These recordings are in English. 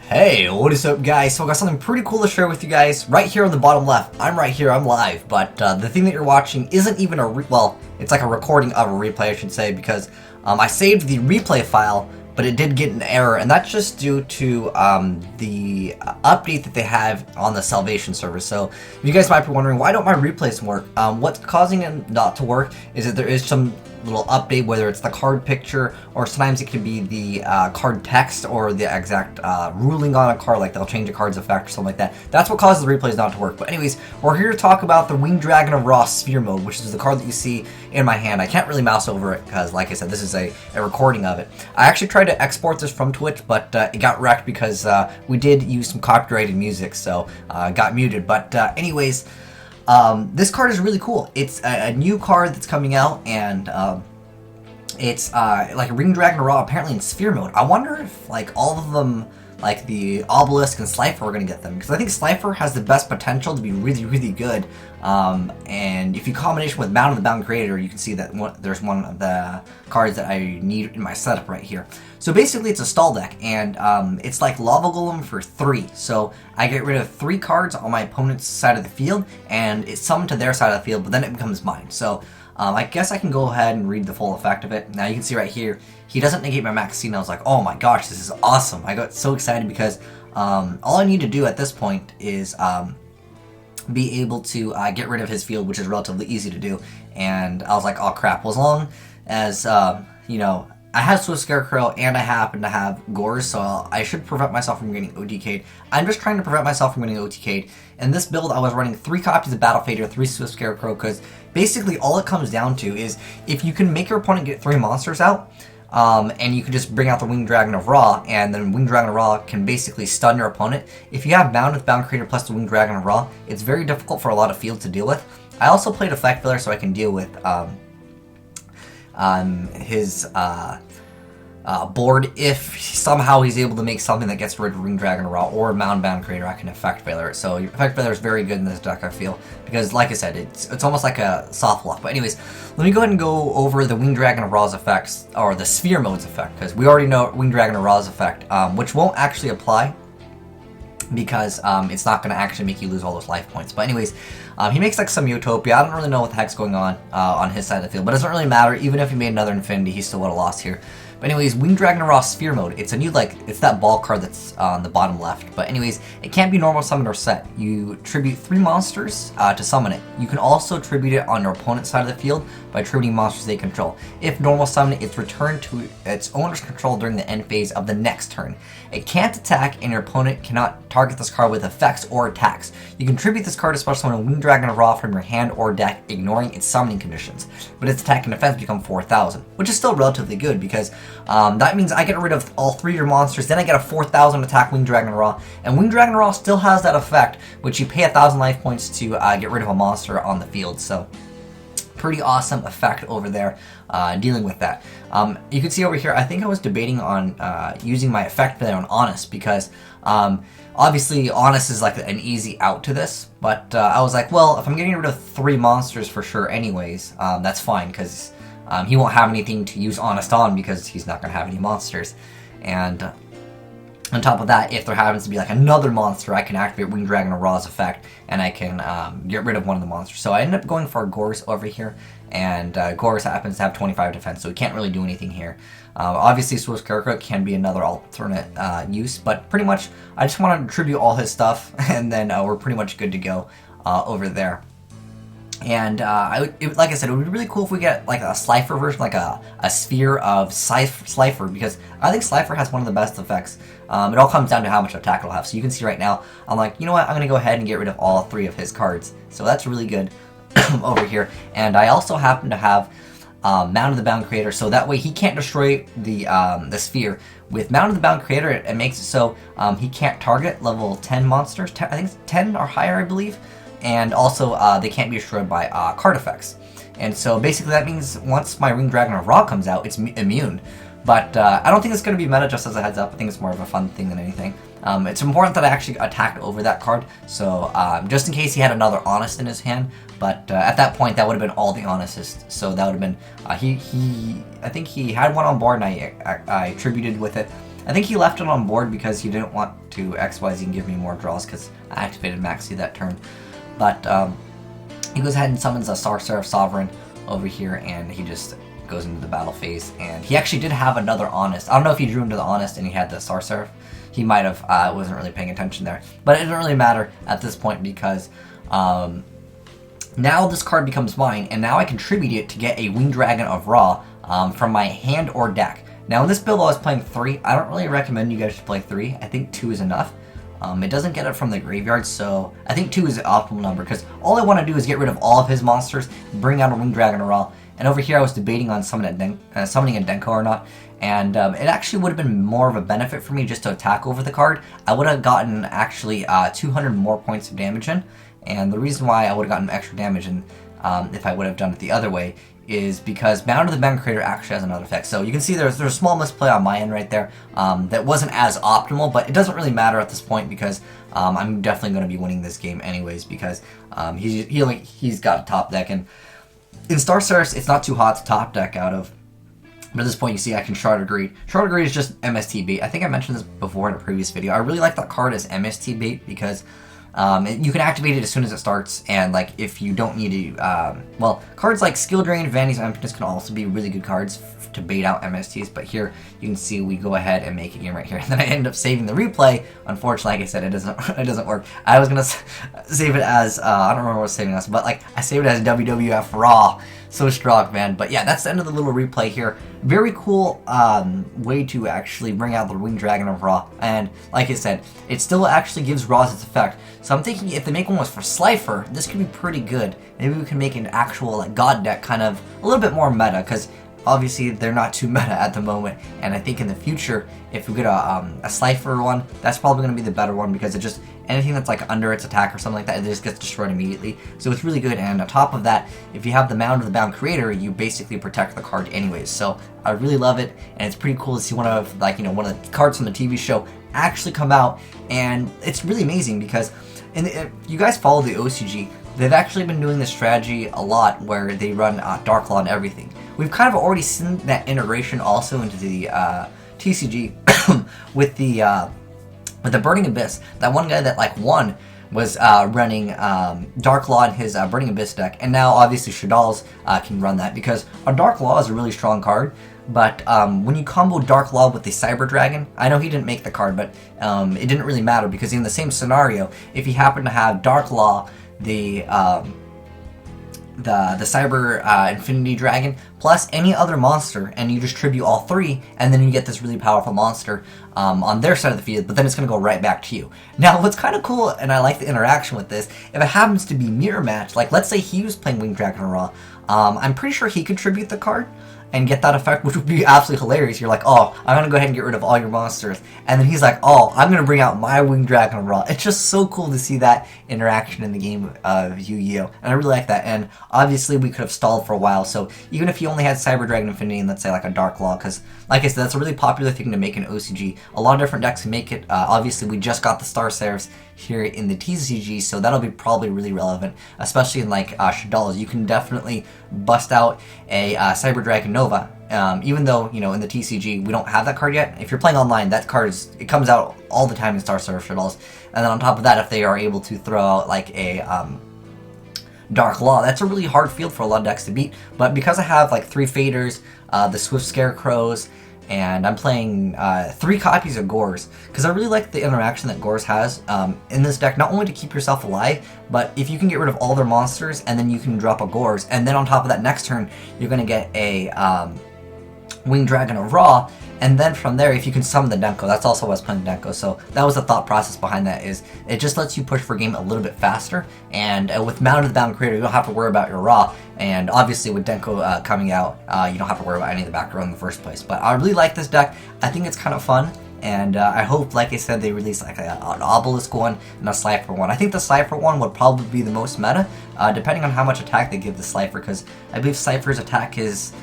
Hey, what is up guys? So I got something pretty cool to share with you guys right here on the bottom left. I'm right here, I'm live, but the thing that you're watching isn't even well, it's like a recording of a replay I should say, because I saved the replay file, but it did get an error, and that's just due to the update that they have on the Salvation server. So you guys might be wondering, why don't my replays work? What's causing it not to work is that there is some little update, whether it's the card picture or sometimes it could be the card text or the exact ruling on a card, like they'll change a card's effect or something like that. That's what causes the replays not to work. But anyways, we're here to talk about the Winged Dragon of Ra Sphere Mode, which is the card that you see in my hand. I can't really mouse over it because, like I said, this is a recording of it. I actually tried to export this from Twitch, but it got wrecked because we did use some copyrighted music, so got muted. But anyways, this card is really cool. It's a new card that's coming out, and it's like a Winged Dragon of Ra apparently in Sphere Mode. I wonder if like all of them, like the Obelisk and Slifer, are going to get them, because I think Slifer has the best potential to be really, really good. And if you combination with Mound of the Bound Creator, you can see that there's one of the cards that I need in my setup right here. So basically it's a stall deck, and it's like Lava Golem for 3. So I get rid of 3 cards on my opponent's side of the field, and it's summoned to their side of the field, but then it becomes mine. So I guess I can go ahead and read the full effect of it. Now you can see right here, he doesn't negate my max scene. I was like, oh my gosh, this is awesome. I got so excited because all I need to do at this point is be able to get rid of his field, which is relatively easy to do. And I was like, oh crap, well, as long as, you know, I have Swift Scarecrow and I happen to have Gores, so I should prevent myself from getting OTK'd. I'm just trying to prevent myself from getting OTK'd. In this build, I was running 3 copies of Battle Fader, 3 Swift Scarecrow, because basically all it comes down to is if you can make your opponent get 3 monsters out, and you can just bring out the Winged Dragon of Ra, and then Winged Dragon of Ra can basically stun your opponent. If you have Bound with Bound Creator plus the Winged Dragon of Ra, it's very difficult for a lot of fields to deal with. I also played Effect Filler so I can deal with his board. If somehow he's able to make something that gets rid of Winged Dragon of Ra or Mound Bound Creator, I can Effect Failure it. So Effect Failure is very good in this deck, I feel, because like I said, it's almost like a soft lock. But anyways, let me go ahead and go over the Winged Dragon of Ra's effects, or the Sphere Mode's effect, because we already know Winged Dragon of Ra's effect, which won't actually apply because it's not going to actually make you lose all those life points. But anyways, he makes like some Utopia. I don't really know what the heck's going on his side of the field, but it doesn't really matter. Even if he made another Infinity, he still would have lost here. But anyways, Winged Dragon of Ra Sphere Mode, it's a new, like, it's that ball card that's on the bottom left. But anyways, it can't be normal summon or set. You tribute 3 monsters to summon it. You can also tribute it on your opponent's side of the field by tributing monsters they control. If normal summon it, it's returned to its owner's control during the end phase of the next turn. It can't attack, and your opponent cannot target this card with effects or attacks. You can tribute this card to special summon a Winged Dragon of Ra from your hand or deck, ignoring its summoning conditions. But its attack and defense become 4,000, which is still relatively good, because that means I get rid of all 3 of your monsters, then I get a 4,000 attack Winged Dragon of Ra, and Winged Dragon of Ra still has that effect, which you pay 1,000 life points to get rid of a monster on the field. So pretty awesome effect over there, dealing with that. You can see over here, I think I was debating on using my effect there on Honest, because obviously Honest is like an easy out to this, but I was like, well, if I'm getting rid of 3 monsters for sure anyways, that's fine, because he won't have anything to use Honest on because he's not going to have any monsters. And on top of that, if there happens to be like another monster, I can activate Winged Dragon of Ra's effect, and I can get rid of one of the monsters. So I ended up going for Gores over here, and Gores happens to have 25 defense, so he can't really do anything here. Obviously, Swift Scarecrow can be another alternate use, but pretty much I just want to tribute all his stuff, and then we're pretty much good to go over there. And like I said, it would be really cool if we get like a Slifer version, like a sphere of Slifer, because I think Slifer has one of the best effects. It all comes down to how much attack it'll have. So you can see right now, I'm like, you know what, I'm going to go ahead and get rid of all 3 of his cards. So that's really good over here. And I also happen to have Mound of the Bound Creator, so that way he can't destroy the sphere. With Mound of the Bound Creator, it makes it so he can't target level 10 monsters. I think it's 10 or higher, I believe. And also, they can't be destroyed by card effects. And so basically that means once my Winged Dragon of Ra comes out, it's immune. But I don't think it's going to be meta, just as a heads up. I think it's more of a fun thing than anything. It's important that I actually attacked over that card, so just in case he had another Honest in his hand. But at that point, that would have been all the Honestest. So that would have been, I think he had one on board, and I tributed with it. I think he left it on board because he didn't want to XYZ and give me more draws because I activated Maxi that turn. But he goes ahead and summons a Seraph Sovereign over here, and he just goes into the battle phase. And he actually did have another Honest. I don't know if he drew into the Honest and he had the Seraph. He might have. Wasn't really paying attention there. But it doesn't really matter at this point because now this card becomes mine, and now I contribute it to get a Winged Dragon of Ra from my hand or deck. Now in this build I was playing 3. I don't really recommend you guys to play 3. I think 2 is enough. It doesn't get it from the graveyard, so I think 2 is the optimal number, because all I want to do is get rid of all of his monsters, bring out a Winged Dragon of Ra. And over here I was debating on summoning a Denko or not, and it actually would have been more of a benefit for me just to attack over the card. I would have gotten actually 200 more points of damage in, and the reason why I would have gotten extra damage in if I would have done it the other way is because Bound to the Bound Creator actually has another effect. So you can see there's a small misplay on my end right there that wasn't as optimal, but it doesn't really matter at this point because I'm definitely going to be winning this game anyways, because he's got a top deck, and in Star Seraphs it's not too hot to top deck out of. But at this point you see I can Shard of Greed. Shard of Greed is just MST bait. I think I mentioned this before in a previous video. I really like that card as MST bait because you can activate it as soon as it starts, and like if you don't need to, well, cards like Skill Drain, Vanity's Emptiness can also be really good cards to bait out MSTs, but here you can see we go ahead and make a game right here, and then I end up saving the replay. Unfortunately, like I said, it doesn't work. I was gonna save it as, I don't remember what I was saving us, but like I saved it as WWF Raw. So strong, man. But yeah, that's the end of the little replay here. Very cool way to actually bring out the Winged Dragon of Ra. And like I said, it still actually gives Ra's its effect. So I'm thinking if the make one was for Slifer, this could be pretty good. Maybe we can make an actual like God deck kind of a little bit more meta, because obviously they're not too meta at the moment. And I think in the future, if we get a Slifer one, that's probably going to be the better one, because it just, anything that's like under its attack or something like that, it just gets destroyed immediately. So it's really good, and on top of that, if you have the Mound of the Bound Creator, you basically protect the card anyways. So I really love it, and it's pretty cool to see one of the cards from the TV show actually come out, and it's really amazing because, if you guys follow the OCG, they've actually been doing this strategy a lot where they run Dark Law and everything. We've kind of already seen that integration also into the TCG with the Burning Abyss. That one guy that like won was running Dark Law in his Burning Abyss deck, and now obviously Shadal's can run that, because a Dark Law is a really strong card. But when you combo Dark Law with the Cyber Dragon, I know he didn't make the card, but it didn't really matter, because in the same scenario, if you happen to have Dark Law, the Cyber Infinity Dragon, plus any other monster, and you just tribute all 3, and then you get this really powerful monster on their side of the field, but then it's going to go right back to you. Now, what's kind of cool, and I like the interaction with this, if it happens to be mirror match, like let's say he was playing Winged Dragon of Ra, I'm pretty sure he could tribute the card and get that effect, which would be absolutely hilarious. You're like, oh, I'm gonna go ahead and get rid of all your monsters, and then he's like, oh, I'm gonna bring out my Winged Dragon of Ra. It's just so cool to see that interaction in the game of Yu-Gi-Oh, and I really like that. And obviously we could have stalled for a while, so even if he only had Cyber Dragon Infinity and let's say like a Dark Law, because like I said, that's a really popular thing to make in OCG. A lot of different decks can make it. Obviously we just got the Star Seraphs here in the TCG, so that'll be probably really relevant, especially in like Shadal's. You can definitely bust out a Cyber Dragon Nova, even though in the TCG we don't have that card yet. If you're playing online, that card it comes out all the time in Star Seraph Shadal's, and then on top of that, if they are able to throw out like a Dark Law, that's a really hard field for a lot of decks to beat. But because I have like 3 Faders, the Swift Scarecrows, and I'm playing 3 copies of Gores, because I really like the interaction that Gores has in this deck, not only to keep yourself alive, but if you can get rid of all their monsters, and then you can drop a Gores, and then on top of that next turn, you're going to get a Winged Dragon of Ra, and then from there, if you can summon the Denko, that's also why I was playing Denko, so that was the thought process behind that, is it just lets you push for game a little bit faster, and with Mound of the Bound Creator, you don't have to worry about your Ra, and obviously with Denko coming out, you don't have to worry about any of the back row in the first place. But I really like this deck. I think it's kind of fun, and I hope, like I said, they release like an Obelisk one and a Slifer one. I think the Slifer one would probably be the most meta, depending on how much attack they give the Slifer, because I believe Slifer's attack is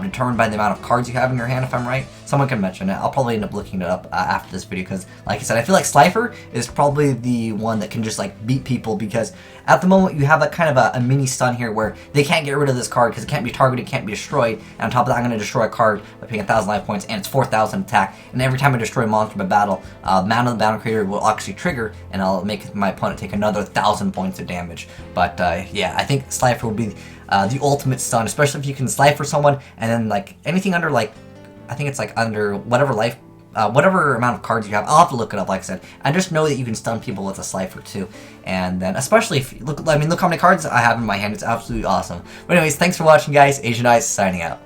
determined by the amount of cards you have in your hand, if I'm right. Someone can mention it. I'll probably end up looking it up after this video because, like I said, I feel like Slifer is probably the one that can just like beat people because at the moment you have like kind of a mini stun here where they can't get rid of this card because it can't be targeted, it can't be destroyed, and on top of that I'm going to destroy a card by paying 1,000 life points and it's 4,000 attack, and every time I destroy a monster by battle, Mana of the Battle Creator will actually trigger and I'll make my opponent take another 1,000 points of damage. But yeah, I think Slifer would be the ultimate stun, especially if you can Slifer someone and then like anything under like, I think it's like under whatever life, whatever amount of cards you have. I'll have to look it up, like I said. I just know that you can stun people with a Slifer too. And then, especially if, look how many cards I have in my hand. It's absolutely awesome. But anyways, thanks for watching, guys. Asian Eyes signing out.